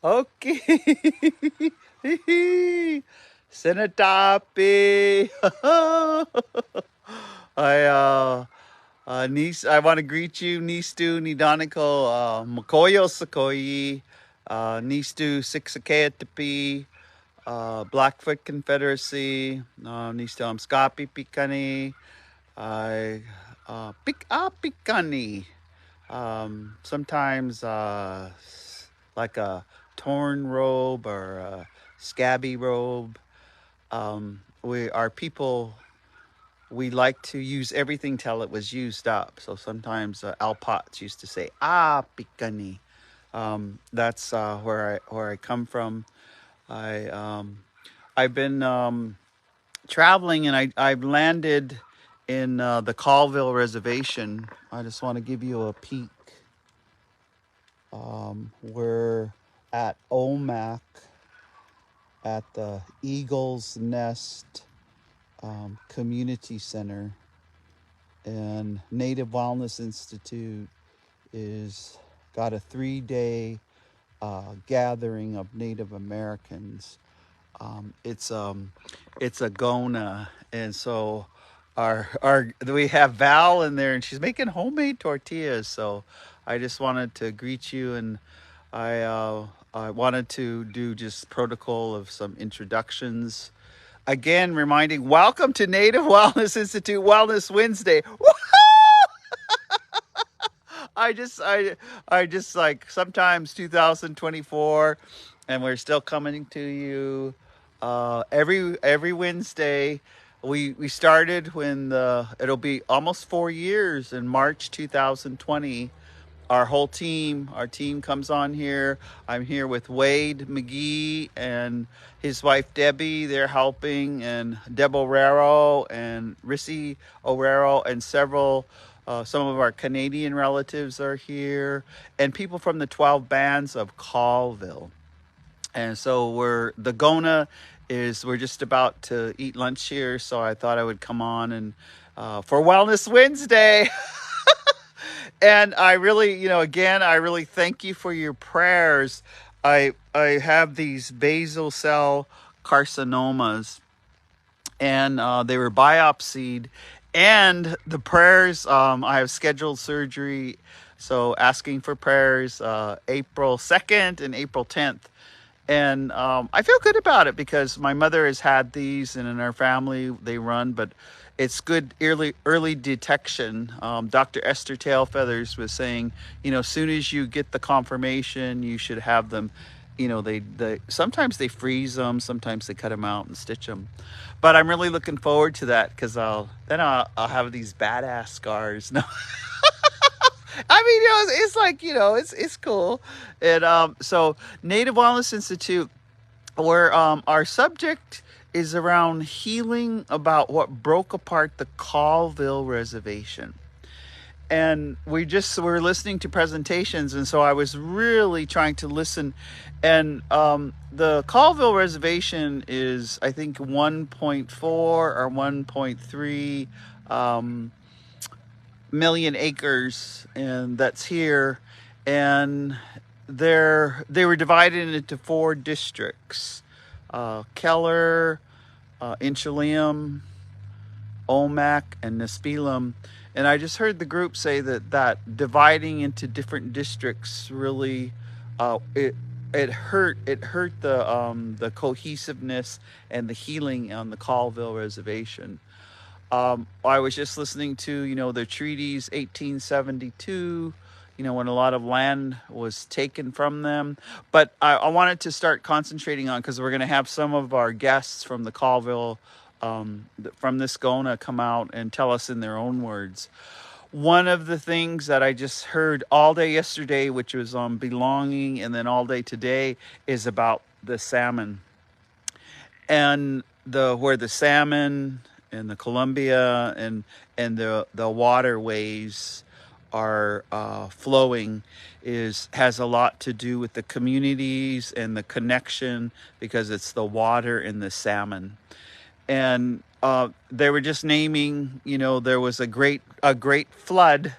Okay. Sinatapi. I want to greet you, Nistu, Nidaniko, Makoyo Sakoyi, Nistu Sixakeatapi, Blackfoot Confederacy, Nistu Amskapi Pikani, I Pik Pikani. Sometimes like a torn robe or a scabby robe. We our people we like to use everything till it was used up. So sometimes Alpots used to say pikani. That's where I come from. I I've been traveling and I've landed in the Colville Reservation. I just want to give you a peek. We're at OMAC at the Eagle's Nest Community Center, and Native Wellness Institute is got a 3-day gathering of Native Americans. It's a Gona, and so our we have Val in there, and she's making homemade tortillas. So I just wanted to greet you, and I wanted to do just protocol of some introductions. Again, reminding, welcome to Native Wellness Institute Wellness Wednesday. I just like sometimes 2024, and we're still coming to you every Wednesday. We started when it'll be almost 4 years in March 2020. Our team comes on here. I'm here with Wade McGee and his wife Debbie. They're helping, and Deb Orero and Rissy Orero, and some of our Canadian relatives are here, and people from the 12 bands of Colville. And so we're just about to eat lunch here, so I thought I would come on and for Wellness Wednesday. And I really, again, I really thank you for your prayers. I have these basal cell carcinomas, and they were biopsied, and the prayers. I have scheduled surgery, so asking for prayers April 2nd and April 10th. And I feel good about it because my mother has had these, and in our family they run, but it's good early detection. Dr. Esther Tailfeathers was saying, as soon as you get the confirmation, you should have them. They sometimes they freeze them, sometimes they cut them out and stitch them. But I'm really looking forward to that because I'll have these badass scars. No. I mean, it's like, it's cool. And so Native Wellness Institute, where our subject is around healing about what broke apart the Colville Reservation. And we're listening to presentations, and so I was really trying to listen. And the Colville Reservation is, I think, 1.4 or 1.3 million acres, and that's here. And they were divided into 4 districts: Keller, Inchelium, Omak, and Nespelem. And I just heard the group say that dividing into different districts really it hurt the cohesiveness and the healing on the Colville Reservation. I was just listening to the treaties 1872, when a lot of land was taken from them. But I wanted to start concentrating on, because we're going to have some of our guests from the Colville, from this Gona, come out and tell us in their own words. One of the things that I just heard all day yesterday, which was on belonging, and then all day today, is about the salmon. And where the salmon and the Columbia and the waterways are flowing has a lot to do with the communities and the connection, because it's the water and the salmon. And they were just naming, there was a great flood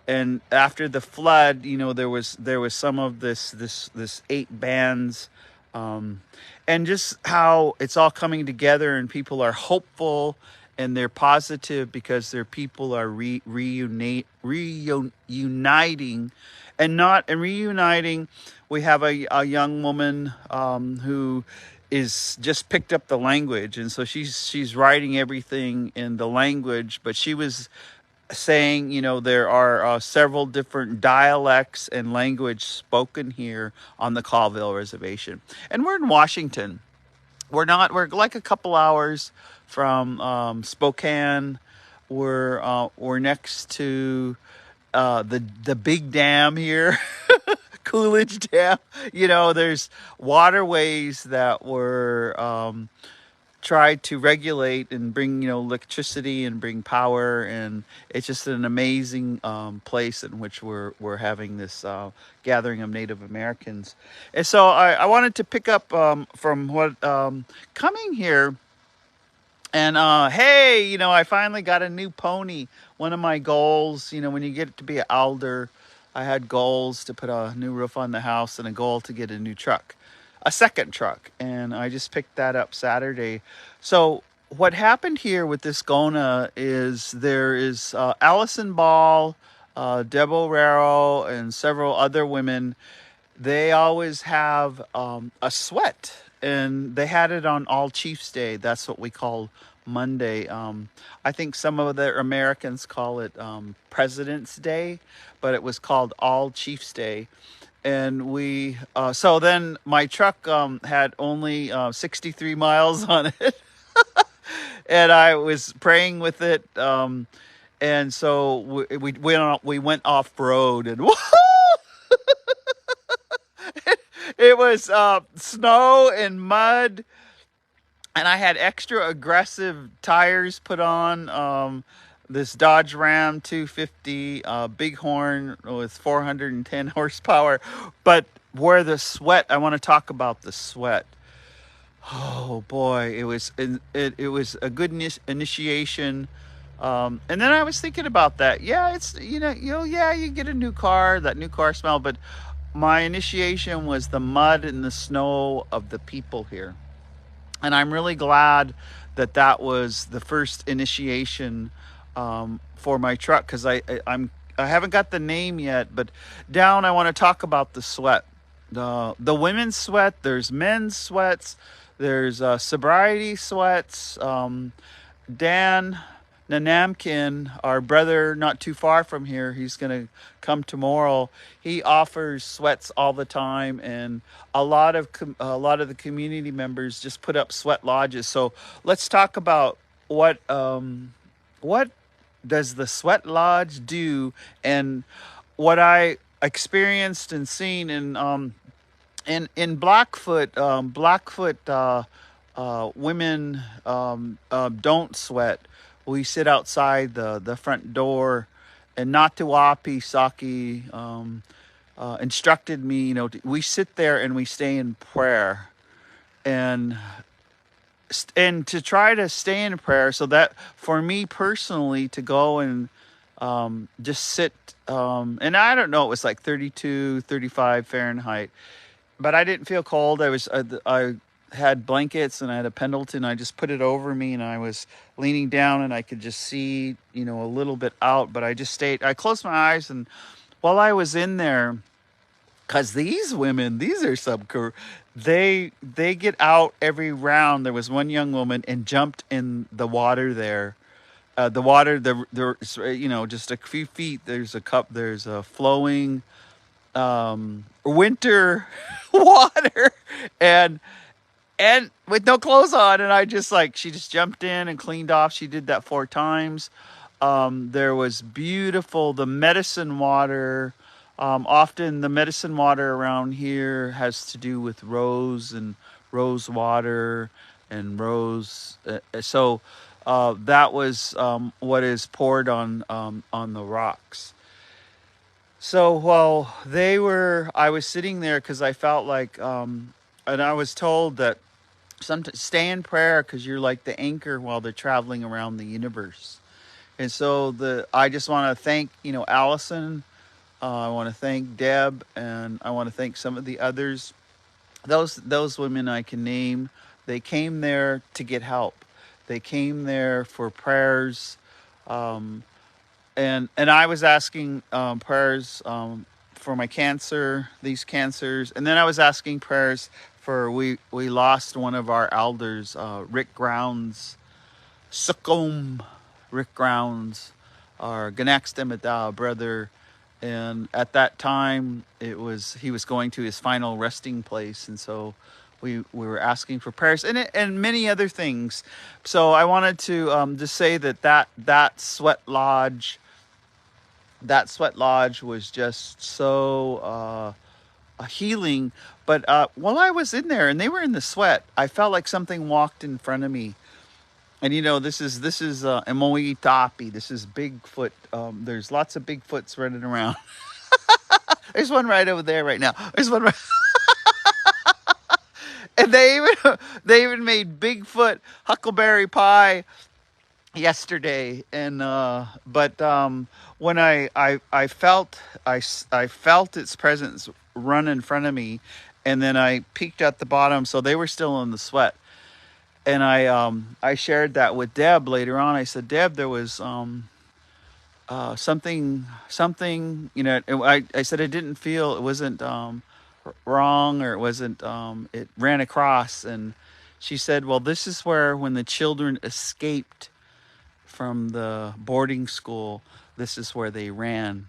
And after the flood, there was some of this 8 bands, um, and just how it's all coming together, and people are hopeful and they're positive because their people are reuniting, and not and reuniting. We have a young woman who is just picked up the language, and so she's writing everything in the language, but she was saying, there are several different dialects and language spoken here on the Colville Reservation. And we're in Washington. We're like a couple hours from Spokane. We're next to the big dam here, Coolidge Dam. There's waterways that were tried to regulate and bring electricity and bring power, and it's just an amazing place in which we're having this gathering of Native Americans. And so I wanted to pick up from what coming here. And hey, I finally got a new pony. One of my goals, when you get to be an elder, I had goals to put a new roof on the house and a goal to get a new truck, a second truck. And I just picked that up Saturday. So what happened here with this Gona is there is Allison Ball, Deb O'Rero, and several other women. They always have a sweat, and they had it on All Chiefs Day. That's what we call Monday. I think some of the Americans call it President's Day, but it was called All Chiefs Day. And so then my truck had only 63 miles on it, and I was praying with it. And so we went off road, and it was snow and mud, and I had extra aggressive tires put on. This Dodge Ram 250 Bighorn with 410 horsepower. But where the sweat, I want to talk about the sweat. Oh boy, it was a good initiation. And then I was thinking about that. Yeah, it's yeah, you get a new car, that new car smell, but my initiation was the mud and the snow of the people here. And I'm really glad that was the first initiation for my truck, because I haven't got the name yet. But down, I want to talk about the sweat, the women's sweat. There's men's sweats. There's sobriety sweats. Dan Nanamkin, our brother not too far from here, he's going to come tomorrow. He offers sweats all the time, and a lot of the community members just put up sweat lodges. So let's talk about what does the sweat lodge do, and what I experienced and seen in Blackfoot. Women don't sweat. We sit outside the front door, and Natuapi Saki instructed me, we sit there and we stay in prayer, and to try to stay in prayer, so that for me personally to go and just sit, and I don't know, it was like 32, 35 Fahrenheit, but I didn't feel cold. I had blankets, and I had a Pendleton. I just put it over me, and I was leaning down, and I could just see, a little bit out, but I just stayed. I closed my eyes, and while I was in there, because these women, these are they get out every round. There was one young woman and jumped in the water there. The water, just a few feet. There's a flowing winter water, and with no clothes on, and she just jumped in and cleaned off. She did that 4 times. There was beautiful, the medicine water. Often the medicine water around here has to do with rose and rose water and rose. So that was what is poured on the rocks. So while I was sitting there because I felt like, and I was told that stay in prayer because you're like the anchor while they're traveling around the universe. And so I just want to thank, Allison. I want to thank Deb, and I want to thank some of the others. Those women I can name. They came there to get help. They came there for prayers, um, and I was asking prayers for my cancer, these cancers, and then I was asking prayers for we lost one of our elders, Rick Grounds, Succomb, Rick Grounds, our Ganaxtemada brother. And at that time, he was going to his final resting place, and so we were asking for prayers and many other things. So I wanted to just say that sweat lodge was just so a healing. But while I was in there and they were in the sweat, I felt like something walked in front of me. And this is Emo'i Tapi. This is Bigfoot. There's lots of Bigfoots running around. There's one right over there right now. There's one right, and they even made Bigfoot huckleberry pie yesterday. And but when I felt I felt its presence run in front of me, and then I peeked at the bottom, so they were still in the sweat. And I shared that with Deb later on. I said, Deb, there was something, I said I didn't feel it wasn't wrong, or it wasn't it ran across. And she said, well, this is where when the children escaped from the boarding school, this is where they ran.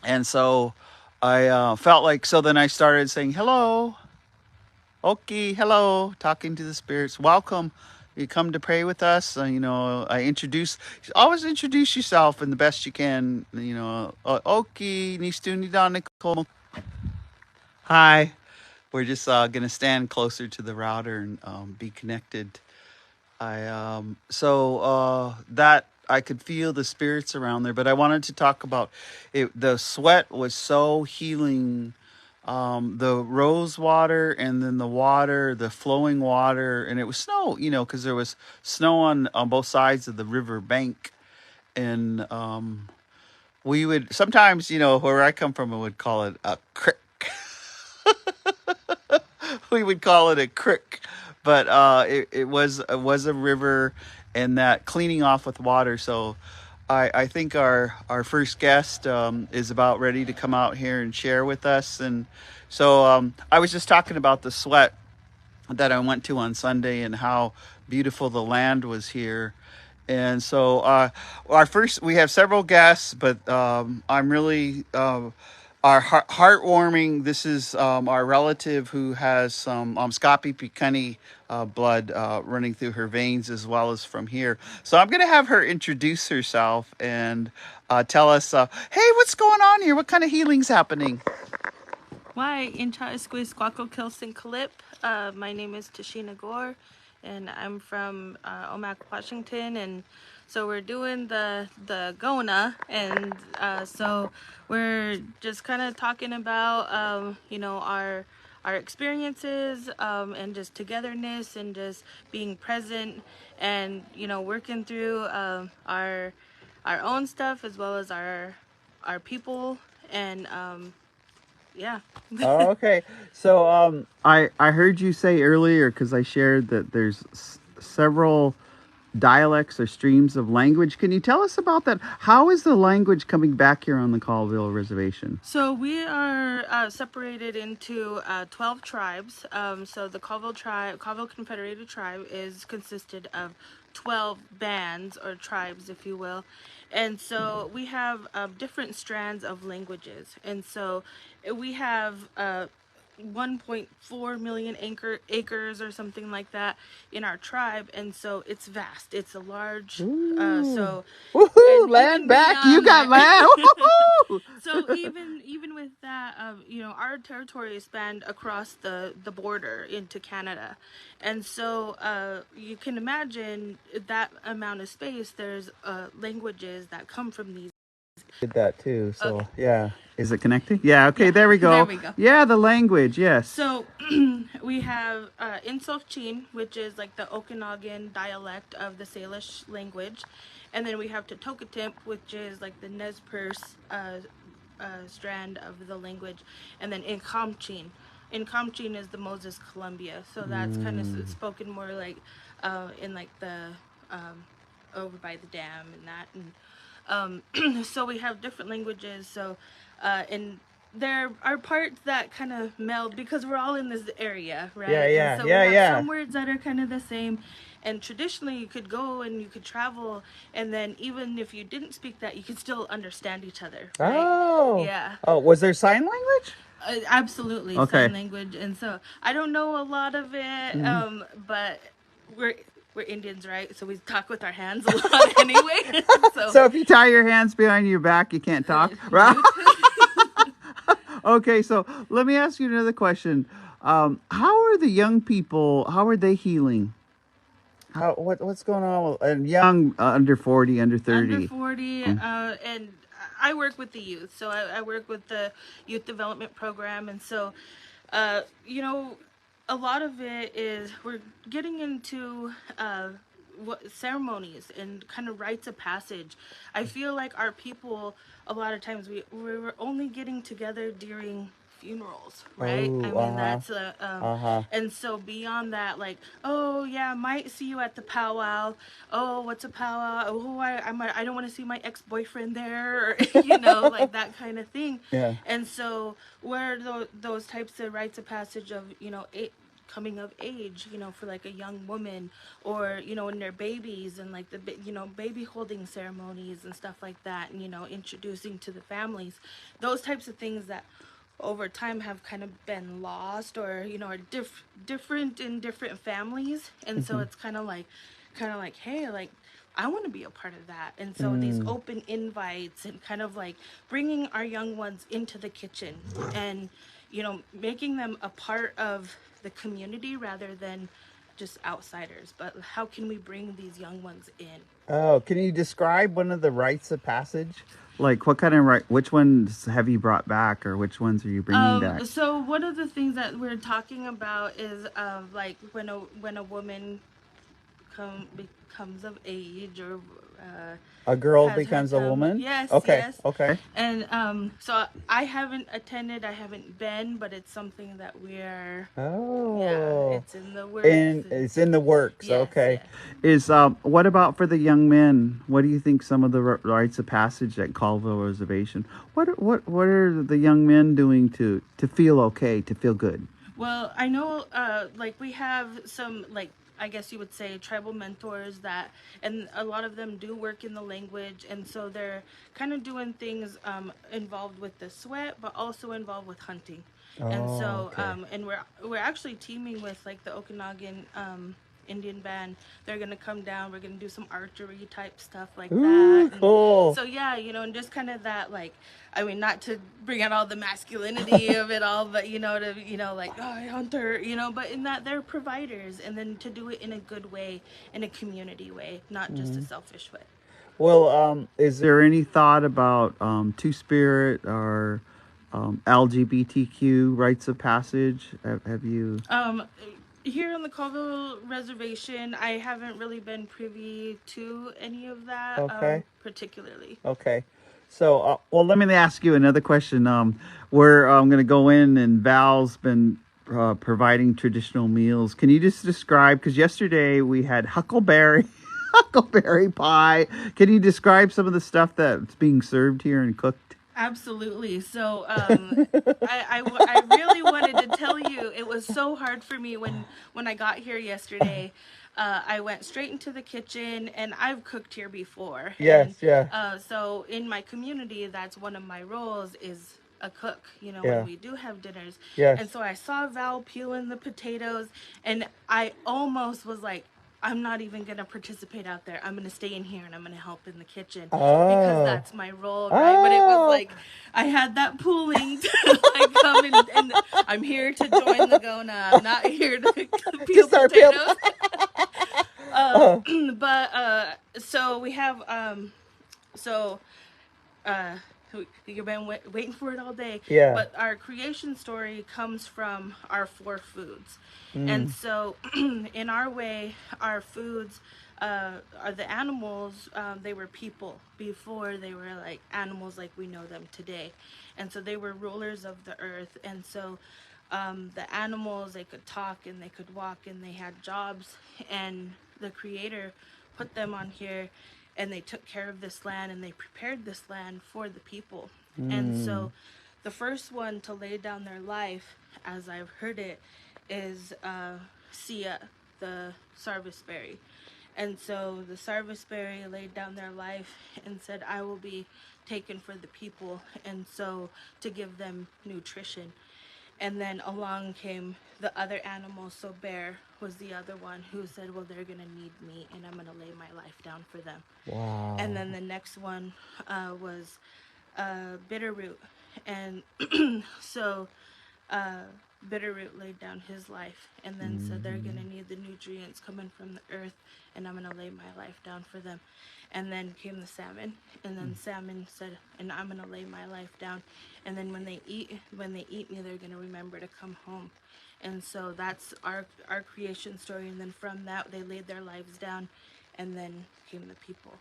And so I felt like, so then I started saying hello. Okay, hello, talking to the spirits. Welcome. You come to pray with us. Always introduce yourself in the best you can. Okay, nistu nidanikol. Hi. We're just going to stand closer to the router and be connected. That I could feel the spirits around there, but I wanted to talk about it. The sweat was so healing. The rose water, and then the flowing water, and it was snow, because there was snow on both sides of the river bank. And we would sometimes, where I come from, we would call it a crick. We would call it a crick, but it was a river, and that cleaning off with water. So I think our first guest is about ready to come out here and share with us. And so I was just talking about the sweat that I went to on Sunday and how beautiful the land was here. And so we have several guests, but I'm really our heartwarming. This is our relative who has some Scapi Picani blood running through her veins, as well as from here. So I'm going to have her introduce herself and tell us, hey, what's going on here? What kind of healing's happening? Why, Incha Isquis Guaco Kilson Calip. My name is Tashina Gore, and I'm from Omak, Washington. And so we're doing the Gona, and so we're just kind of talking about, our experiences, and just togetherness, and just being present, and working through our own stuff, as well as our people, and yeah. Oh, okay. So I heard you say earlier, because I shared that there's several dialects or streams of language. Can you tell us about that? How is the language coming back here on the Colville Reservation? So we are separated into 12 tribes. So the Colville Confederated Tribe is consisted of 12 bands or tribes, if you will. And so we have different strands of languages. And so we have 1.4 million acres or something like that in our tribe, and so it's vast. It's a large, so woohoo, land back. You got land. So even with that, our territory is spanned across the border into Canada, and so you can imagine that amount of space. There's languages that come from these. Did that too. So Okay. yeah, is it connecting? Yeah. Okay. Yeah, there we go. there we go. Yeah, the language. Yes. So we have Insofchin, which is like the Okanagan dialect of the Salish language, And then we have Totokatimp, which is like the Nez Perce strand of the language, and then Inkamchin is the Moses Columbia, so that's kind of spoken more like in like the um, over by the dam and that, and so we have different languages. So and there are parts that kind of meld because we're all in this area, Yeah, right? And yeah, so we yeah, have yeah. some words that are kind of the same. And traditionally, you could go and you could travel, and then even if you didn't speak that, you could still understand each other, right? Oh. Yeah. Oh, was there sign language? Absolutely, Okay. sign language, and so I don't know a lot of it, Mhm. but we're we're Indians, right? So we talk with our hands a lot anyway. So So if you tie your hands behind your back, you can't talk, right? mute. Okay, so let me ask you another question. How are the young people? How are they healing? What's going on with and young under 40, under Under 30? 40, Mm. and I work with the youth. So I work with the youth development program, and so you know, a lot of it is we're getting into what ceremonies and kind of rites of passage. I feel like our people, a lot of times we were only getting together during funerals, right? I Oh, mean uh-huh. that's Uh-huh. and so beyond that, like, oh yeah, might see you at the powwow. Oh, what's a powwow? Oh, I don't want to see my ex-boyfriend there, or like that kind of thing. Yeah. And so where those types of rites of passage of coming of age, for like a young woman, or when they're babies, and like the baby holding ceremonies and stuff like that, and introducing to the families, those types of things that over time have kind of been lost, or are different in different families. And so Hmm. it's kind of like, hey, like, I want to be a part of that. And so these Mm. open invites, and kind of like bringing our young ones into the kitchen, and making them a part of the community rather than just outsiders. But how can we bring these young ones in? Oh, can you describe one of the rites of passage? Like what kind of right? Which ones have you brought back, or which ones are you bringing back? So one of the things that we're talking about is like when a woman becomes of age, or A girl has her becomes a come. woman? Yes, Okay, yes. okay. And so I haven't attended, I haven't been, but it's something that we're, yeah, Oh. it's in the works. And And it's in the works. yes, Okay. yes. Is what about for the young men? What do you think some of the rites of passage at Colville Reservation? What are the young men doing to feel okay, to feel good? Well, I know, like, we have some, like, I guess you would say tribal mentors that, and a lot of them do work in the language, and so they're kind of doing things involved with the sweat, but also involved with hunting. And Oh, so, okay. and we're actually teaming with like the Okanagan Indian band. They're gonna come down. We're gonna do some archery type stuff like Ooh, that, and cool. so yeah, and just kind of that, like, I mean, not to bring out all the masculinity of it all, but to like, oh, hunter, but in that they're providers, and then to do it in a good way, in a community way, not just a Mhm. selfish way. Well, is there any thought about Two Spirit or LGBTQ rites of passage? Have you? Um, Here on the Colville Reservation, I haven't really been privy to any of that, Okay. particularly. Okay. So, well, let me ask you another question. We're going to go in, and Val's been providing traditional meals. Can you just describe? Because yesterday we had huckleberry, huckleberry pie. Can you describe some of the stuff that's being served here and cooked? Absolutely. So, I really wanted to tell you, it was so hard for me when I got here yesterday. I went straight into the kitchen, and I've cooked here before. And Yes. Yeah. so in my community, that's one of my roles, is a cook, when Yeah. we do have dinners. And Yes. so I saw Val peeling the potatoes, and I almost was like, I'm not even going to participate out there. I'm going to stay in here, and I'm going to help in the kitchen because Oh. that's my role, right? But it was Oh. like I had that pulling to like come in, and I'm here to join the Gona. I'm not here to peel Just start peeling. potatoes. Oh. But so we have so uh you've been waiting for it all day, Yeah. but our creation story comes from our four foods. And Mm. so in our way, our foods are the animals, they were people before they were like animals like we know them today. And so they were rulers of the earth. And so the animals, they could talk and they could walk and they had jobs. And the creator put them on here, and they took care of this land and they prepared this land for the people. And Mm. so the first one to lay down their life, as I've heard it, is Sia, the Sarvisberry. And so the Sarvisberry laid down their life and said, I will be taken for the people, and so to give them nutrition. And then along came the other animals. So Bear was the other one who said, well, they're going to need me, and I'm going to lay my life down for them. And Wow. then the next one was Bitterroot. And so uh, Bitterroot laid down his life and then said they're going Mm. to need the nutrients coming from the earth, and I'm going to lay my life down for them. And then came the salmon, and then salmon said, and I'm going to lay my life down. And then when they eat me, they're going to remember to come home. And so that's our creation story. And then from that, they laid their lives down, and then came the people.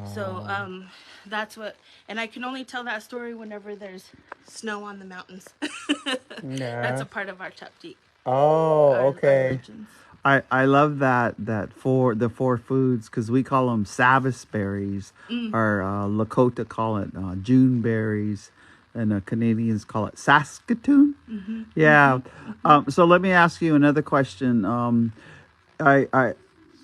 So Wow. that's what, and I can only tell that story whenever there's snow on the mountains. That's a Yeah. part of our Chaptik, Oh, our okay. legends. I love that four foods because we call them Sabbath berries, Mm. or Lakota call it June berries, and Canadians call it Saskatoon. Mm-hmm. Yeah. Mm-hmm. Mm-hmm. So let me ask you another question. I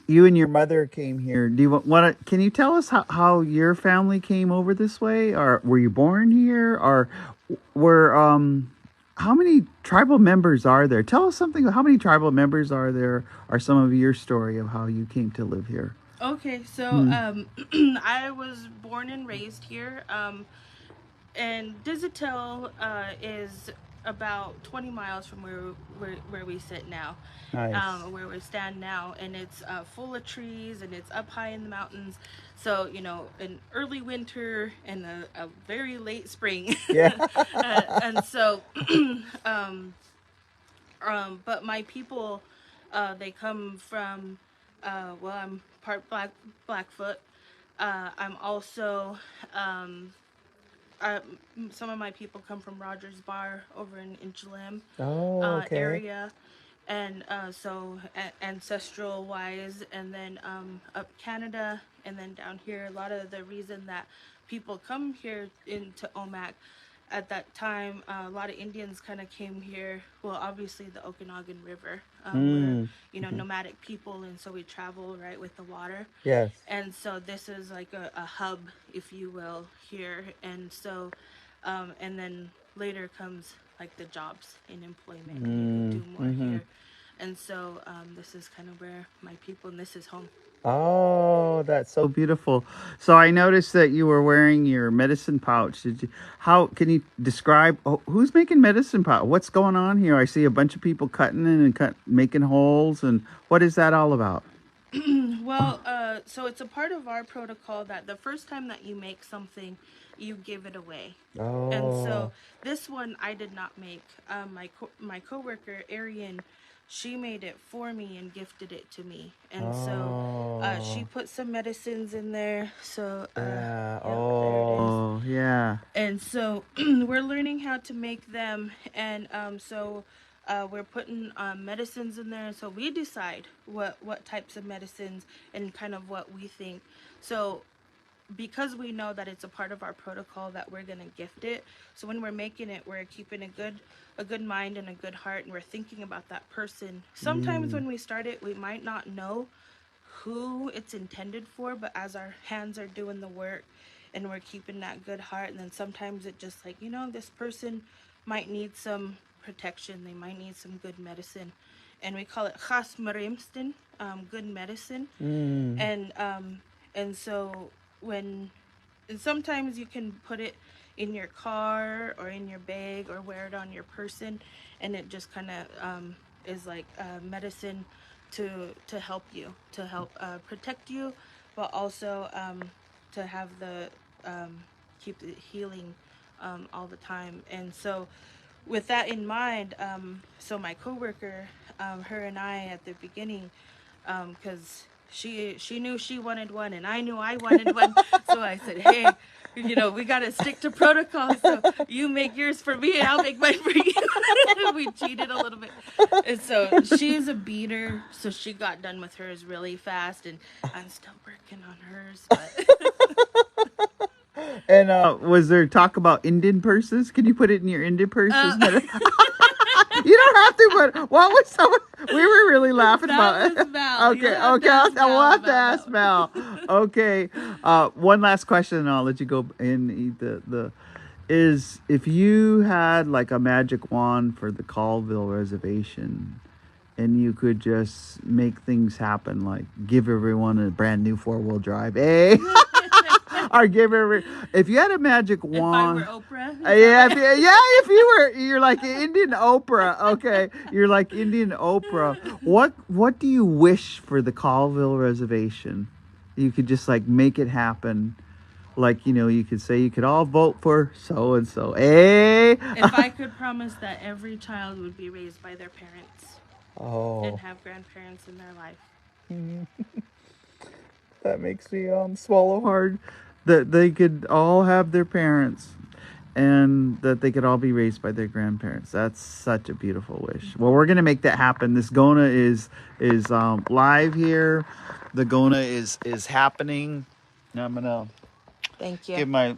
you and your mother came here. Do you want to? Can you tell us how your family came over this way, or were you born here, or were how many tribal members are there? Tell us something. How many tribal members are there? Or some of your story of how you came to live here. Okay, so Hmm. I was born and raised here. And Dizitel is about 20 miles from where we sit now, Nice. where we stand now, and it's full of trees and it's up high in the mountains. So an early winter and a very late spring, Yeah. and so, um, but my people, they come from, well, I'm part Blackfoot. I'm also um, uh, some of my people come from Rogers Bar over in Chilim Oh, okay. area, and so ancestral wise, and then up Canada, and then down here. A lot of the reason that people come here into Omak at that time, a lot of Indians kind of came here. Well, obviously the Okanagan River. We're Mm. Hmm. nomadic people, and so we travel right with the water. Yes. And so this is like a hub, if you will, here. And so, and then later comes like the jobs in employment, and you could Mm. do more Hmm. here. And so this is kind of where my people, and this is home. Oh, that's so beautiful. So I noticed that you were wearing your medicine pouch. Did you? How can you describe? Oh, who's making medicine pouch? What's going on here? I see a bunch of people cutting in and making holes. And what is that all about? Well, so it's a part of our protocol that the first time that you make something, you give it away. And so Oh. this one I did not make. My coworker Arian, she made it for me and gifted it to me. And so she Oh. put some medicines in there. So Yeah. yep, there it is. Oh. Yeah. And so we're learning how to make them, and so we're putting medicines in there, so we decide what types of medicines and kind of what we think. So because we know that it's a part of our protocol that we're going to gift it, so when we're making it, we're keeping a good mind and a good heart, and we're thinking about that person. Sometimes Mm. when we start it, we might not know who it's intended for, but as our hands are doing the work and we're keeping that good heart, and then sometimes it just like, this person might need some protection, they might need some good medicine, and we call it khas marimstin, good medicine. Mm. And um and so when and sometimes you can put it in your car or in your bag or wear it on your person, and it just kind of is like medicine to help you, to help protect you, but also to have the keep the healing all the time. And so with that in mind, so my coworker, her and I at the beginning, because she knew she wanted one, and I knew I wanted one. So I said, hey, we got to stick to protocol. So you make yours for me, and I'll make mine for you. We cheated a little bit. And so she's a beater, so she got done with hers really fast, and I'm still working on hers. And was there talk about Indian purses? Can you put it in your Indian purses? You don't have to, but what was so? We were really laughing That about was it. Val. Okay, You'll have okay, to ask we'll Val have to about ask that. Val. Okay, one last question, and I'll let you go and eat the. Is if you had like a magic wand for the Colville Reservation, and you could just make things happen, like give everyone a brand new 4-wheel drive, eh? Or give every if you had a magic If I were wand. Oprah, Yeah, if you were, you're like Indian Oprah. Okay, you're like Indian Oprah. What do you wish for the Colville Reservation? You could just like make it happen. Like you could say you could all vote for so and so. Eh? if I could promise that every child would be raised by their parents and Oh, have grandparents in their life. that makes me swallow hard. That they could all have their parents, and that they could all be raised by their grandparents. That's such a beautiful wish. Well, we're gonna make that happen. This Gona is live here. The Gona is happening. Now I'm gonna Thank you. give my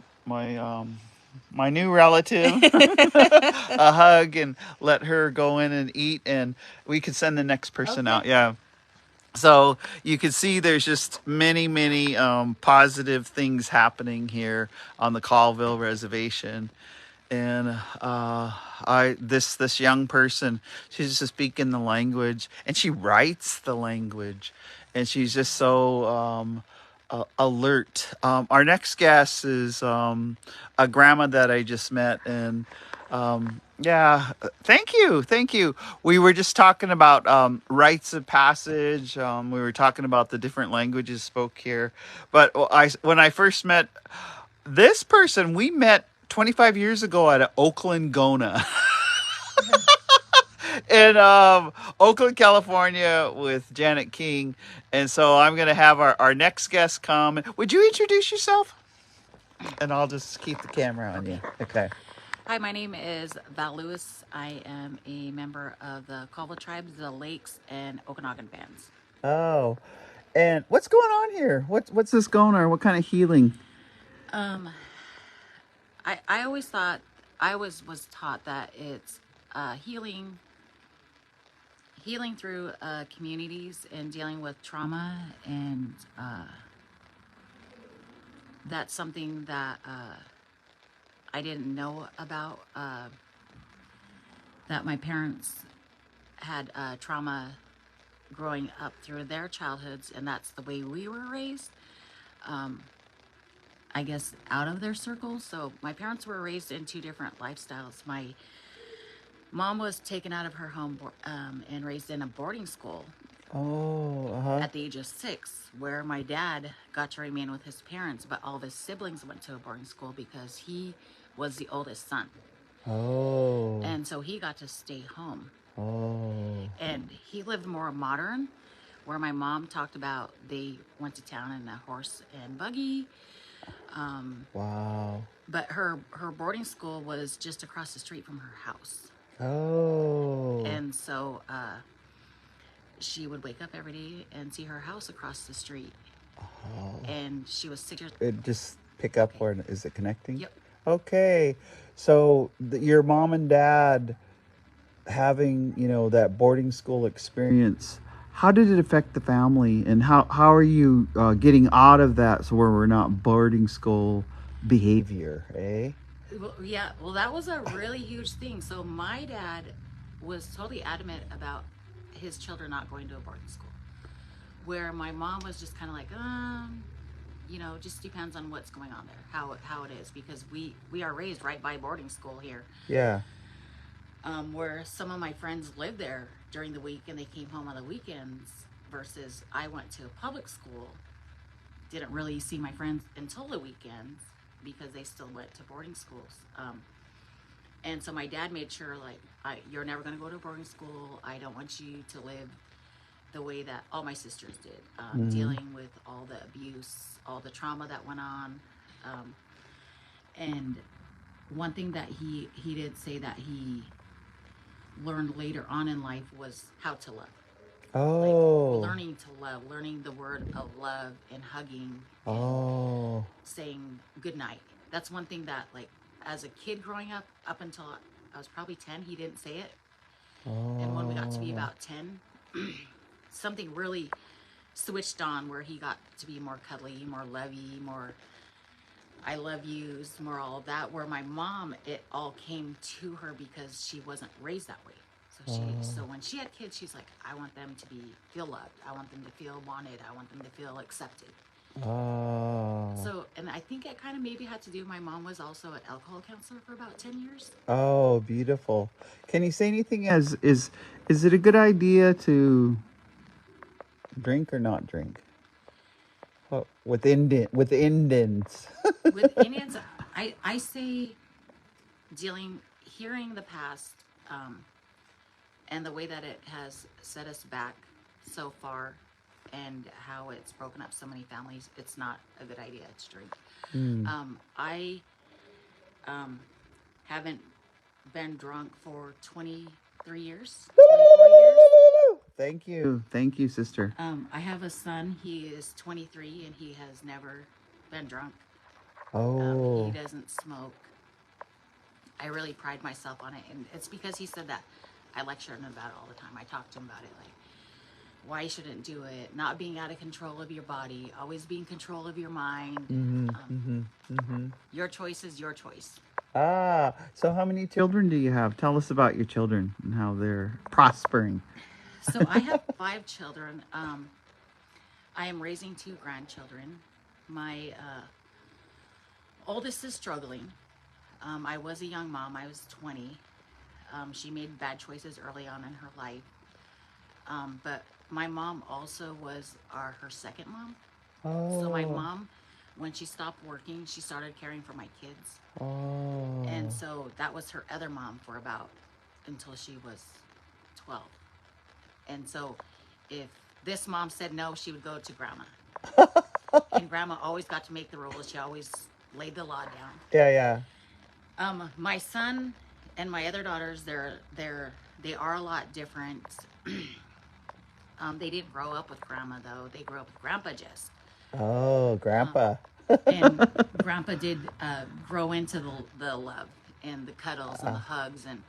new relative a hug and let her go in and eat, and we could send the next person out. Yeah. So you can see there's just many positive things happening here on the Colville Reservation. And this young person, she's just speaking the language, and she writes the language, and she's just so alert. Our next guest is a grandma that I just met, and yeah, thank you. We were just talking about rites of passage. We were talking about the different languages spoke here, but when I first met this person, we met 25 years ago at Oakland Gona in Oakland, California, with Janet King. And so I'm going to have our next guest come. Would you introduce yourself? And I'll just keep the camera on you. Okay. Hi, my name is Val Lewis. I am a member of the Colville Tribes, the Lakes, and Okanagan bands. Oh, and what's going on here? What's this Gona? What kind of healing? I always thought, was taught that it's healing through communities and dealing with trauma, and that's something that I didn't know about, that my parents had trauma growing up through their childhoods, and that's the way we were raised, I guess, out of their circles. So my parents were raised in two different lifestyles. My mom was taken out of her home and raised in a boarding school Oh, at the age of 6, where my dad got to remain with his parents, but all of his siblings went to a boarding school because he was the oldest son. Oh. And so he got to stay home. Oh. And he lived more modern, where my mom talked about they went to town in a horse and buggy. Wow. But her boarding school was just across the street from her house. Oh. And so she would wake up every day and see her house across the street. Oh. And she was 6 years. It just pick up where is it connecting? Yep. Okay. So your mom and dad having, that boarding school experience, how did it affect the family, and how are you getting out of that so where we're not boarding school behavior, eh? Well, yeah, well, that was a really huge thing. So my dad was totally adamant about his children not going to a boarding school, where my mom was just kind of like, just depends on what's going on there, how it is, because we are raised right by boarding school here. Yeah. Where some of my friends lived there during the week and they came home on the weekends, versus I went to public school, didn't really see my friends until the weekends because they still went to boarding schools. And so my dad made sure, like, you're never going to go to boarding school. I don't want you to live the way that all my sisters did, dealing with all the abuse, all the trauma that went on. And one thing that he did say that he learned later on in life was how to love. Oh. Like learning to love, learning the word of love and hugging and saying good night. That's one thing that, like, as a kid growing up until I was probably 10, he didn't say it. And when we got to be about 10, something really switched on where he got to be more cuddly, more lovey, more I love yous, more all of that. Where my mom, it all came to her because she wasn't raised that way. So when she had kids, she's like, I want them to feel loved. I want them to feel wanted. I want them to feel accepted. So, and I think it kind of maybe had to do, my mom was also an alcohol counselor for about 10 years. Oh, beautiful. Can you say anything as is it a good idea to drink or not drink? With Indians. With Indians, I say hearing the past, and the way that it has set us back so far and how it's broken up so many families, it's not a good idea to drink. I haven't been drunk for 23 years, 24 years. Thank you, sister. I have a son. He is 23 and he has never been drunk. Oh. He doesn't smoke. I really pride myself on it, and it's because he said that. I lecture him about it all the time. I talk to him about it, like why you shouldn't do it, not being out of control of your body, always be in control of your mind. Your choice is your choice. So how many children do you have? Tell us about your children and how they're prospering. So I have 5 children. I am raising 2 grandchildren. My oldest is struggling. I was a young mom. I was 20. She made bad choices early on in her life. But my mom also was her second mom. So my mom, when she stopped working, she started caring for my kids. And so that was her other mom for until she was 12. And so if this mom said no, she would go to grandma. And grandma always got to make the rules. She always laid the law down. Yeah. My son and my other daughters, they are a lot different. They didn't grow up with grandma though. They grew up with grandpa just. Oh, grandpa. And grandpa did grow into the love and the cuddles and the hugs, and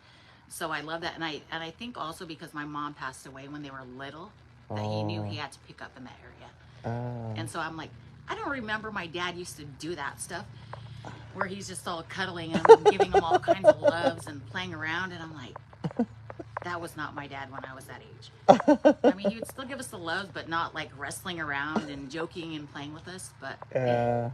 so I love that. And I think also because my mom passed away when they were little, that he knew he had to pick up in that area. And so I'm like, I don't remember my dad used to do that stuff where he's just all cuddling him and giving him all kinds of loves and playing around, and I'm like, that was not my dad when I was that age. I mean, he would still give us the loves, but not like wrestling around and joking and playing with us. But the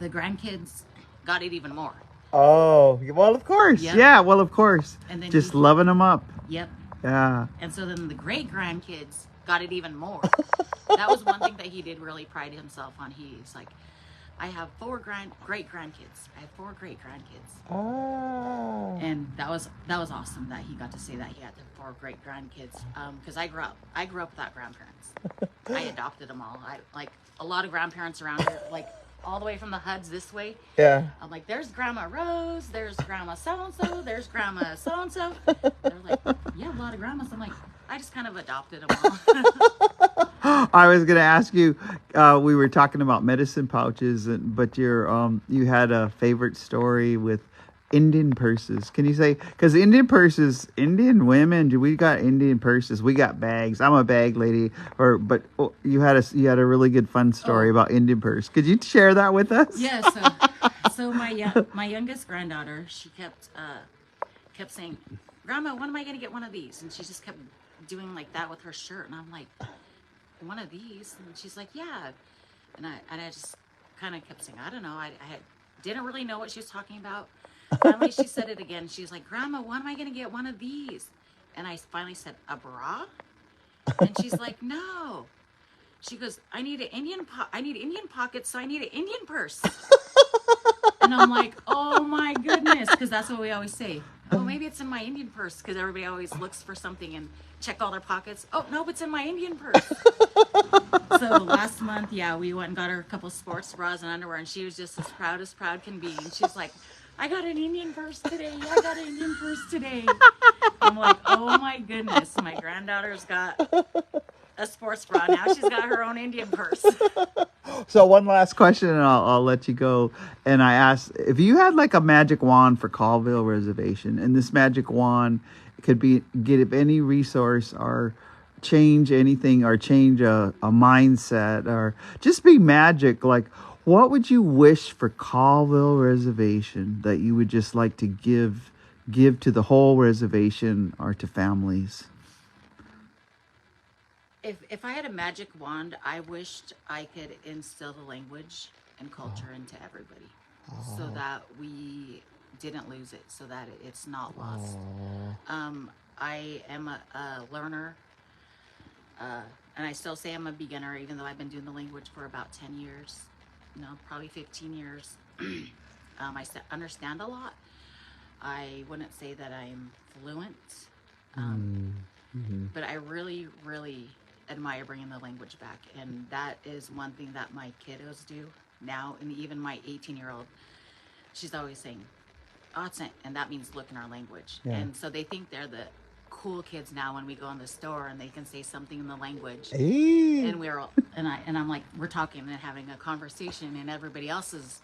grandkids got it even more. Oh, well, of course. Yep. Yeah, well, of course. And then just loving them up. Yep. Yeah. And so then the great grandkids got it even more. That was one thing that he did really pride himself on. He's like, I have 4 great grandkids. I have 4 great grandkids. And that was awesome that he got to say that he had 4 great grandkids. Because I grew up without grandparents. I adopted them all. I like a lot of grandparents around here, like all the way from the Huds this way. Yeah. I'm like, there's Grandma Rose, there's Grandma so-and-so, there's Grandma so-and-so. They're like, yeah, a lot of grandmas. I'm like, I just kind of adopted them all. I was going to ask you, we were talking about medicine pouches, but you had a favorite story with Indian purses. Can you say, because Indian purses, Indian women, we got Indian purses, we got bags. I'm a bag lady, but you had a really good fun story about Indian purse. Could you share that with us? Yeah. So my youngest granddaughter, she kept saying, Grandma, when am I going to get one of these? And she just kept doing like that with her shirt, and I'm like, one of these? And she's like, yeah. And I just kind of kept saying, I don't know. I didn't really know what she was talking about. Finally, she said it again. She's like, Grandma, when am I going to get one of these? And I finally said, a bra? And she's like, no. She goes, I need Indian pockets, so I need an Indian purse. And I'm like, oh my goodness, because that's what we always say. Oh, maybe it's in my Indian purse, because everybody always looks for something and check all their pockets. Oh, no, it's in my Indian purse. So last month, yeah, we went and got her a couple sports bras and underwear, and she was just as proud can be. And she's like, I got an Indian purse today. I got an Indian purse today. I'm like, oh my goodness. My granddaughter's got a sports bra. Now she's got her own Indian purse. So one last question, and I'll let you go. And I asked if you had like a magic wand for Colville Reservation, and this magic wand could be give any resource or change anything or change a mindset or just be magic. Like, what would you wish for Colville Reservation that you would just like to give to the whole reservation or to families? If I had a magic wand, I wished I could instill the language and culture into everybody, so that we didn't lose it, so that it's not lost. I am a learner, and I still say I'm a beginner, even though I've been doing the language for about 10 years, no, probably 15 years. I understand a lot. I wouldn't say that I'm fluent, but I really, really admire bringing the language back. And that is one thing that my kiddos do now. And even my 18-year-old, she's always saying, Otsen, and that means look in our language. Yeah. And so they think they're the cool kids now when we go in the store and they can say something in the language. Hey. And we're all, and I'm like, we're talking and having a conversation, and everybody else is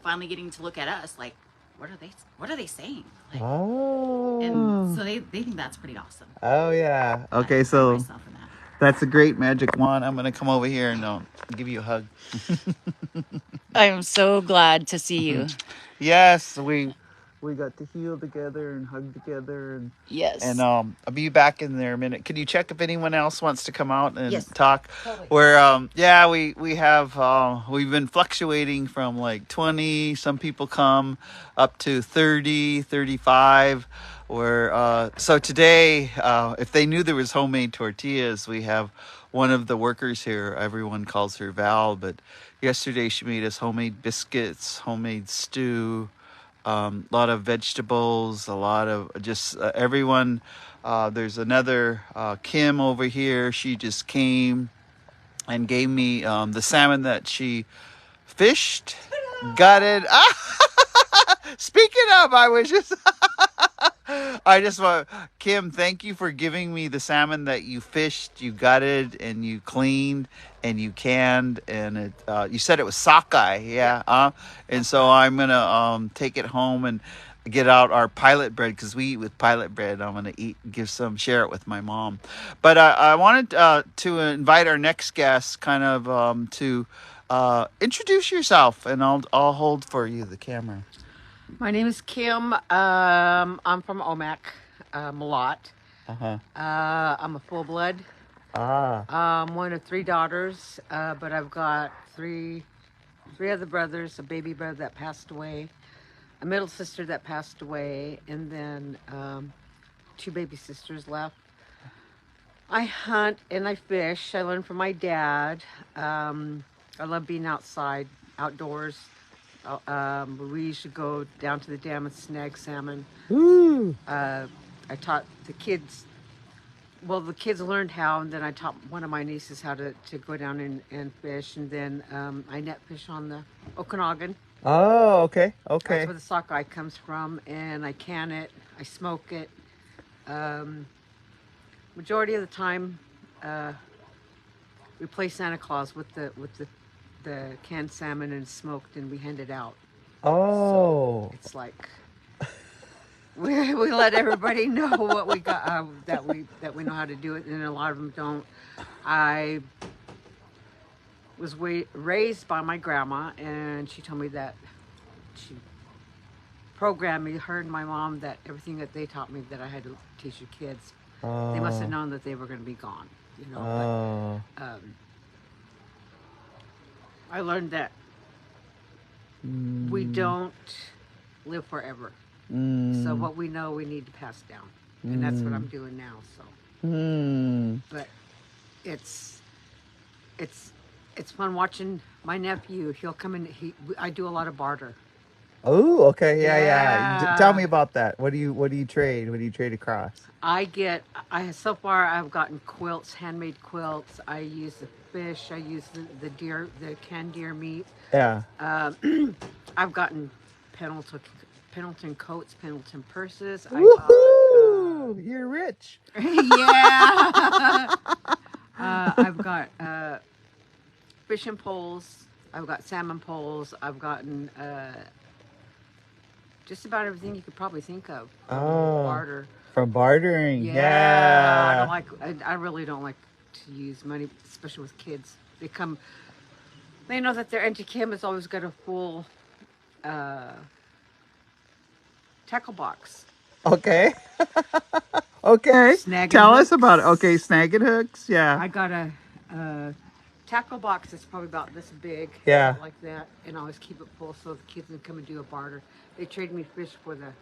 finally getting to look at us like, what are they saying? Like, and so they think that's pretty awesome. Oh yeah. Okay, so that's a great magic wand. I'm gonna come over here and give you a hug. I'm so glad to see you. Yes, we got to heal together and hug together, and yes. And I'll be back in there a minute. Can you check if anyone else wants to come out and talk? Totally. Where we have we've been fluctuating from like 20, some people come up to 30, 35. So today, if they knew there was homemade tortillas, we have one of the workers here. Everyone calls her Val, but yesterday she made us homemade biscuits, homemade stew. A lot of vegetables, a lot of just everyone. There's another Kim over here. She just came and gave me the salmon that she fished. Got it. Speaking of, I just want Kim, thank you for giving me the salmon that you fished, you gutted, and you cleaned, and you canned, and it. You said it was sockeye, yeah. And so I'm gonna take it home and get out our pilot bread because we eat with pilot bread. I'm gonna share it with my mom. But I wanted to invite our next guest, kind of to introduce yourself, and I'll hold for you the camera. My name is Kim. I'm from Omak, Malott. I'm a full blood. One of 3 daughters, but I've got three other brothers, a baby brother that passed away, a middle sister that passed away, and then 2 baby sisters left. I hunt and I fish. I learned from my dad. I love being outside, outdoors. We used to go down to the dam and snag salmon. I taught the kids. Well, the kids learned how, and then I taught one of my nieces how to go down and fish, and then I net fish on the Okanagan. Oh, okay. That's where the sockeye comes from, and I can it. I smoke it. Majority of the time, we play Santa Claus with the canned salmon and smoked, and we hand it out. Oh, so it's like we let everybody know what we got, that we know how to do it, and a lot of them don't. I was raised by my grandma, and she told me that she programmed me, her and my mom, that everything that they taught me that I had to teach the kids. They must have known that they were going to be gone, But, I learned that we don't live forever. So what we know, we need to pass down, and that's what I'm doing now. So, but it's fun watching my nephew. He'll come in. I do a lot of barter. Oh, okay, yeah. Tell me Yeah. about that. What do you trade? What do you trade across? I so far I've gotten quilts, handmade quilts. I use the fish. I use the canned deer meat. Yeah. I've gotten Pendleton, Pendleton coats, Pendleton purses. I got, Woohoo! You're rich. yeah. I've got fishing poles. I've got salmon poles. I've gotten just about everything you could probably think of from Oh, barter. from bartering. Yeah, I don't Yeah. like. I really don't like to use money, especially with kids. They come. They know that their auntie Kim has always got a full uh, tackle box, Okay. Okay. snagging Tell us about it. Okay, hooks. snagging hooks. Yeah. I got a tackle box that's probably about this big, Yeah. about like that, and I always keep it full so the kids can come and do a barter. They trade me fish for the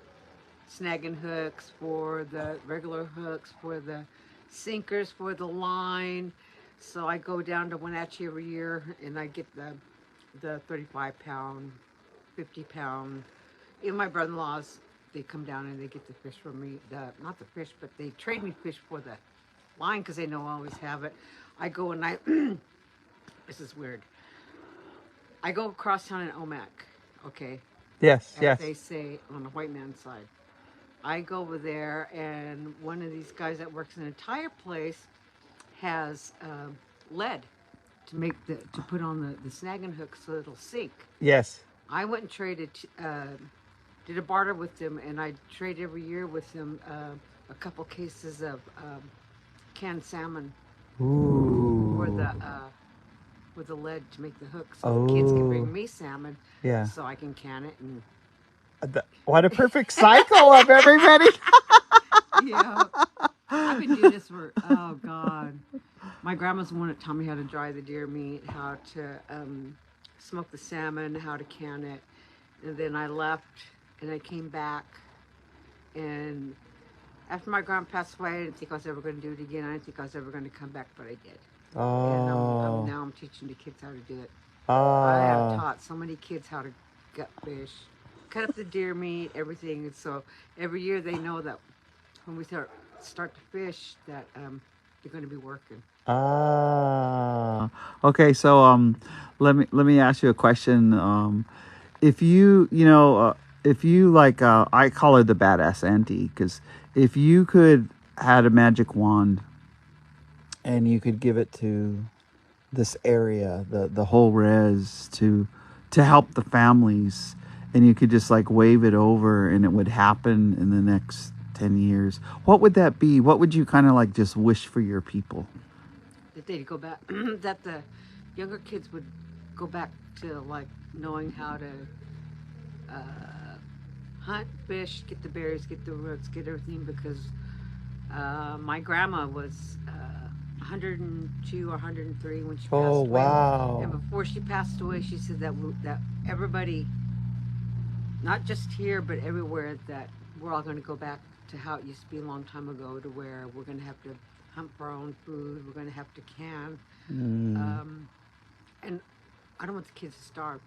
snagging hooks, for the regular hooks, for the sinkers, for the line. So I go down to Wenatchee every year and I get the 35-pound, 50-pound. Even my brother-in-laws, they come down and they get the fish from me. Not the fish, but they trade me fish for the line because they know I always have it. I go and I, this is weird. I go across town in Omak, okay, Yes. as Yes. they say on the white man's side. I go over there, and one of these guys that works in a tire place has lead to put on the snagging hook so it'll sink. Yes. I went and did a barter with them, and I trade every year with them a couple cases of canned salmon for Ooh. with the lead to make the hook, so the kids can Oh. bring me salmon, Yeah. so I can can it and What a perfect cycle of everybody. yeah. I've been doing this for oh god. My grandma's the one that taught me how to dry the deer meat, how to smoke the salmon, how to can it, and then I left and I came back, and after my grandma passed away, I didn't think I was ever going to do it again. I didn't think I was ever going to come back, but I did, and Oh. now I'm teaching the kids how to do it. I have Ah. taught so many kids how to gut fish, cut up the deer meat, everything, and so every year they know that when we start to fish that they're going to be working. Ah. Okay, so let me ask you a question. If if you like I call her the badass auntie because if you could had a magic wand and you could give it to this area, the whole res to help the families, and you could just like wave it over and it would happen in the next 10 years, what would that be? What would you kind of like just wish for your people? That they'd go back, that the younger kids would go back to like knowing how to hunt, fish, get the berries, get the roots, get everything, because my grandma was 102 or 103 when she Oh, passed away. And wow. before she passed away, she said that everybody, not just here but everywhere, that we're all going to go back to how it used to be a long time ago, to where we're going to have to hunt for our own food, we're going to have to can, Mm. and I don't want the kids to starve.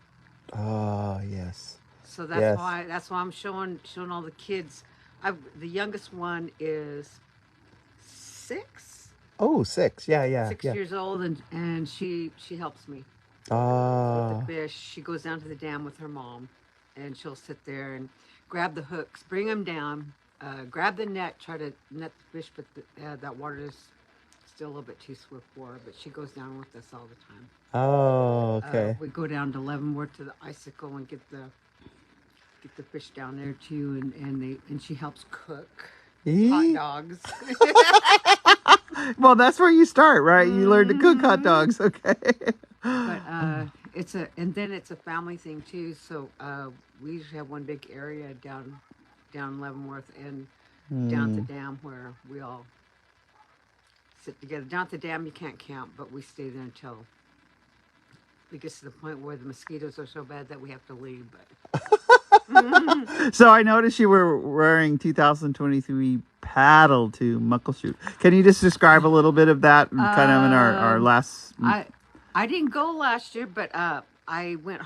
Oh, yes. So Yes. that's why I'm showing all the kids. The youngest one is 6, Oh, 6. Yeah, yeah, 6 yeah. years old, and she helps me with the Ah. fish. She goes down to the dam with her mom, and she'll sit there and grab the hooks, bring them down, grab the net, try to net the fish, but that water is still a little bit too swift for her. But she goes down with us all the time. Oh, okay. We go down to Leavenworth to the icicle and get the fish down there too, and she helps cook hot dogs. Well, that's where you start, right? You learn to cook hot dogs. Okay. But and then it's a family thing too. So we usually have one big area down Leavenworth and down at the dam where we all sit together. Down at the dam you can't camp, but we stay there until it gets to the point where the mosquitoes are so bad that we have to leave. But So I noticed you were wearing 2023 paddle to Muckleshoot. Can you just describe a little bit of that kind of in our last... I didn't go last year, but I went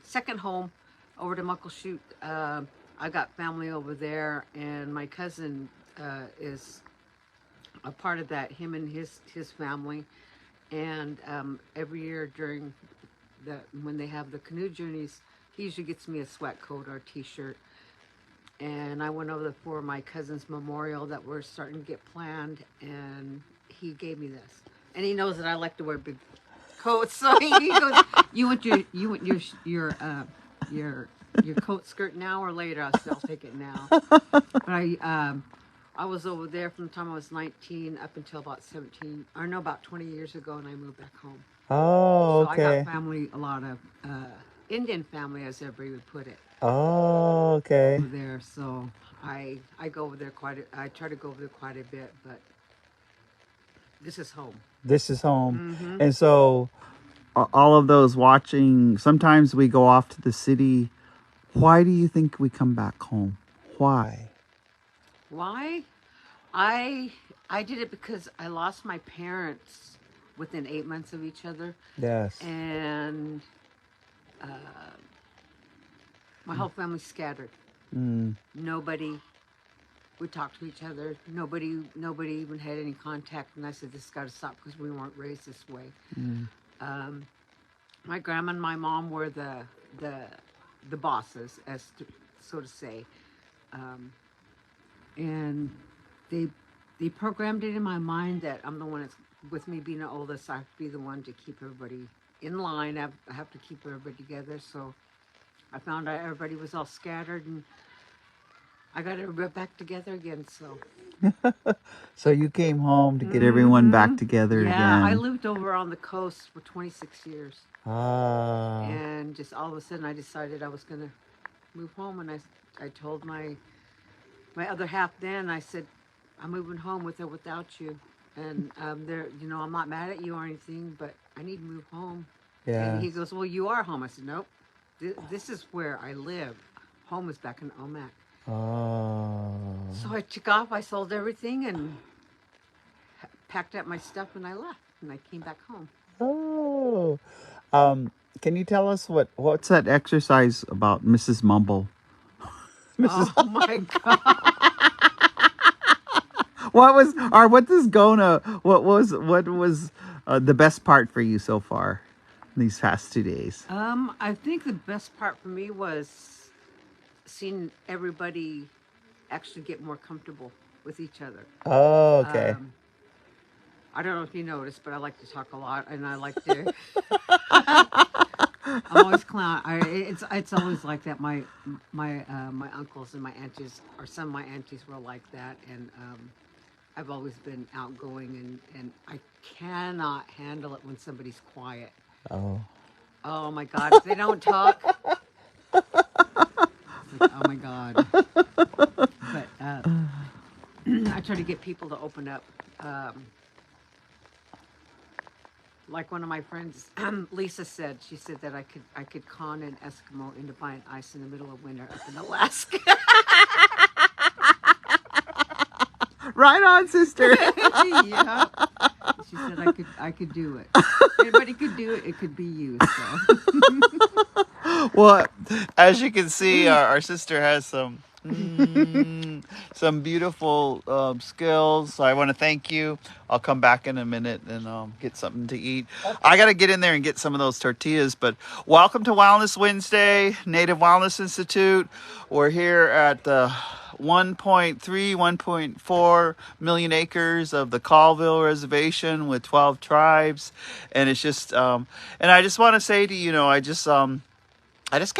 second home over to Muckleshoot. I got family over there, and my cousin is a part of that. Him and his family, and every year during when they have the canoe journeys, he usually gets me a sweat coat or a t-shirt. And I went over there for my cousin's memorial that we're starting to get planned, and he gave me this. And he knows that I like to wear big coats, so he goes, your your coat skirt now or later?" I said, "I'll take it now." But I was over there from the time I was 19 up until about 17, or no, about 20 years ago, and I moved back home. Oh, So I got okay. family, a lot of Indian family, as everybody would put it, Oh, okay. over there. So I go over there I try to go over there quite a bit, but this is home. This is home. Mm-hmm. And so, all of those watching, sometimes we go off to the city. Why do you think we come back home? Why? Why? I did it because I lost my parents within 8 months of each other, Yes. and my whole family scattered. Mm. Nobody would talk to each other. Nobody even had any contact. And I said, "This has got to stop because we weren't raised this way." Mm. My grandma and my mom were the bosses, so to say, and they they programmed it in my mind that I'm the one that's, with me being the oldest, I have to be the one to keep everybody in line. I have to keep everybody together. So I found out everybody was all scattered, and I got everybody back together again. So So you came home to get everyone back together yeah, I again. lived over on the coast for 26 years, Ah. and just all of a sudden I decided I was gonna move home, and I told my other half then. I said, "I'm moving home with or without you." And there, I'm not mad at you or anything, but I need to move home. And he Yes. goes, "Well, you are home." I said, "Nope. This is where I live. Home is back in Omak." Oh. So I took off. I sold everything and packed up my stuff, and I left. And I came back home. Oh. Um, can you tell us what's that exercise about Mrs. Mumble? Mrs. Oh my God. What is Gona? What was the best part for you so far these past 2 days? I think the best part for me was seeing everybody actually get more comfortable with each other. Oh, okay. Um, I don't know if you noticed, but I like to talk a lot, and I like to. I'm always clown. It's always like that. My uncles and my aunties, or some of my aunties, were like that, and I've always been outgoing, and I cannot handle it when somebody's quiet. Oh. Oh my God! If they don't talk, it's like, oh my God. But I try to get people to open up. Like one of my friends, Lisa said, she said that I could con an Eskimo into buying ice in the middle of winter up in Alaska. Right on, sister. Yeah. She said I could do it. Anybody could do it. It could be you. So Well, as you can see, our sister has some beautiful skills. So I want to thank you. I'll come back in a minute and get something to eat. I got to get in there and get some of those tortillas. But welcome to Wellness Wednesday, Native Wellness Institute. We're here at the 1.4 million acres of the Colville Reservation with 12 tribes. And it's just, and I just want to say to you, I just came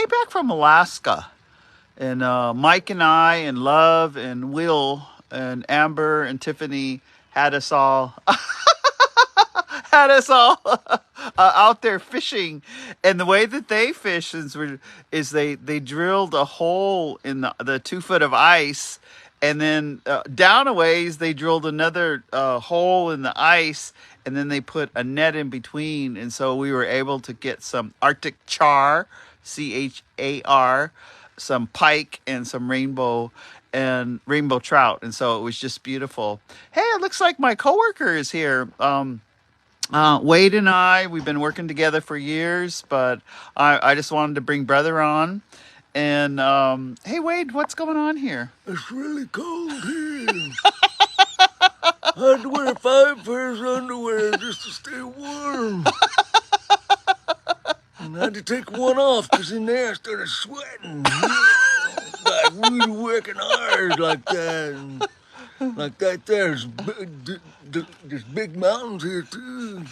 back from Alaska, and Mike and I and Love and Will and Amber and Tiffany had us all out there fishing. And the way that they fish is they drilled a hole in the 2 foot of ice, and then down a ways they drilled another hole in the ice, and then they put a net in between. And so we were able to get some Arctic char, char, some pike, and some rainbow trout. And so it was just beautiful. Hey, it looks like my coworker is here. Wade and we've been working together for years, but I just wanted to bring brother on And hey, Wade, what's going on here? It's really cold here. I had to wear 5 pairs of underwear just to stay warm. And I had to take one off because in there I started sweating. Like really working hard like that. And like that there's big mountains here too.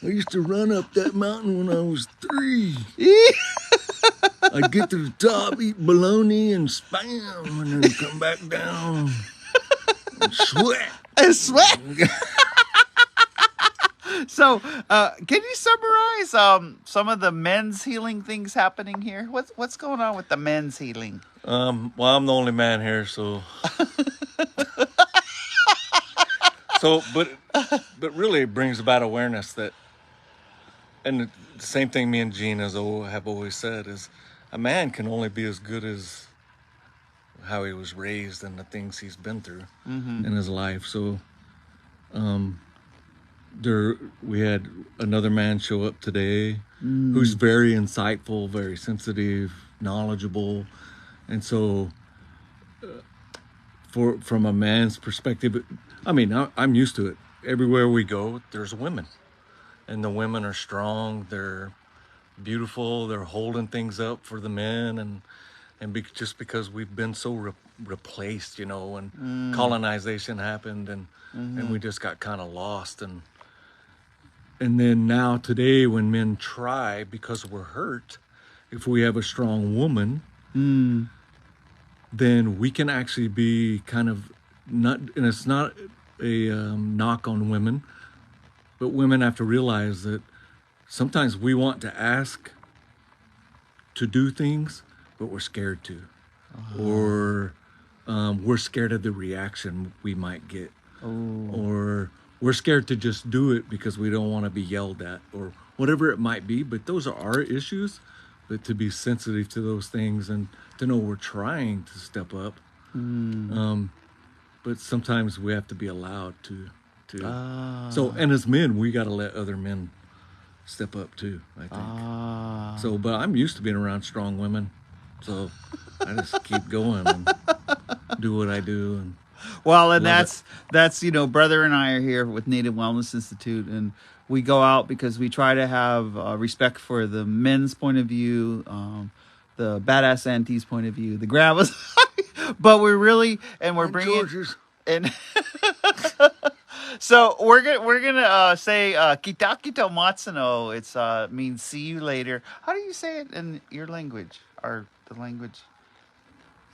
I used to run up that mountain when I was 3. I'd get to the top, eat bologna and spam, and then come back down and sweat. I sweat. So, can you summarize some of the men's healing things happening here? What's going on with the men's healing? Well, I'm the only man here, so but really it brings about awareness that, and the same thing me and Gene have always said is, a man can only be as good as how he was raised and the things he's been through in his life. So, we had another man show up today who's very insightful, very sensitive, knowledgeable, and so from a man's perspective, I mean, I'm used to it. Everywhere we go, there's women, and the women are strong. They're beautiful. They're holding things up for the men, and just because we've been so replaced, and colonization happened, and we just got kind of lost, and then now today when men try because we're hurt, if we have a strong woman, then we can actually be kind of not, and it's not a knock on women, but women have to realize that sometimes we want to ask to do things, but we're scared to, or we're scared of the reaction we might get, or we're scared to just do it because we don't want to be yelled at, or whatever it might be. But those are our issues. But to be sensitive to those things and to know we're trying to step up. But sometimes we have to be allowed to. So, and as men, we got to let other men step up too, I think. So, but I'm used to being around strong women. So I just keep going and do what I do. And well, and that's brother and I are here with Native Wellness Institute, and we go out because we try to have respect for the men's point of view, the badass auntie's point of view, the grandma's, but we're bringing George's. and so we're gonna say "kitakito matsuno." It's means see you later. How do you say it in your language or the language?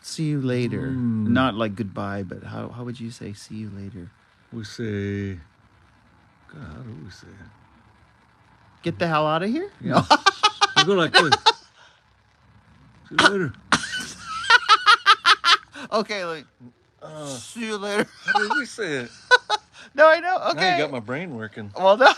See you later, not like goodbye, but how would you say see you later? We say, God, how do we say it? Get the hell out of here. Yeah. We go like this. See you later. Okay, like see you later. How do we say it? No, I know. Now Okay, you got my brain working. well, no.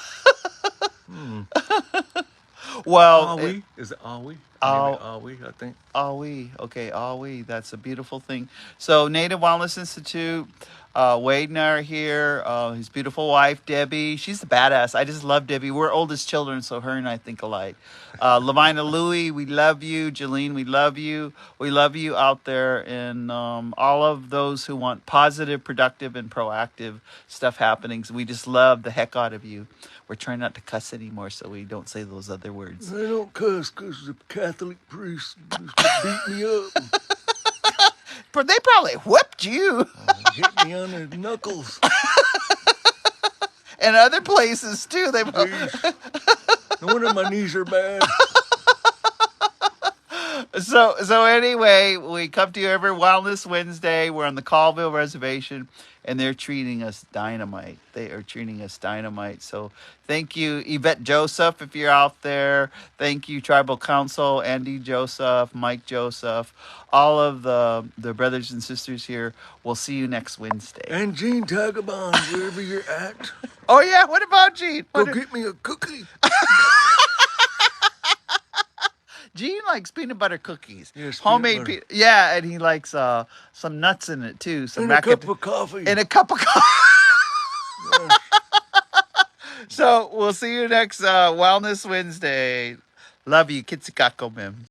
Well, Awi? Is it Awi? Aw- Maybe Awi, I think. Awi. Okay, Awi. That's a beautiful thing. So, Native Wellness Institute, Wade and I are here. His beautiful wife, Debbie. She's a badass. I just love Debbie. We're oldest children, so her and I think alike. Lavina Louie, we love you. Jeline, we love you. We love you out there. And all of those who want positive, productive, and proactive stuff happening. So we just love the heck out of you. We're trying not to cuss anymore so we don't say those other words. I don't cuss because the Catholic priest used to beat me up. But they probably whipped you. Hit me on the knuckles. And other places too. They Jeez. No wonder my knees are bad. So anyway, we come to you every Wellness Wednesday. We're on the Colville Reservation, and they're treating us dynamite. They are treating us dynamite. So thank you, Yvette Joseph, if you're out there. Thank you, Tribal Council, Andy Joseph, Mike Joseph, all of the brothers and sisters here. We'll see you next Wednesday. And Gene Tagabon, wherever you're at. Oh yeah, what about Gene? Go get me a cookie. Gene likes peanut butter cookies. Yes, Homemade peanut yeah, and he likes some nuts in it too. Some And a cup of coffee. and a cup of coffee. So we'll see you next Wellness Wednesday. Love you, Kitsikako Mem.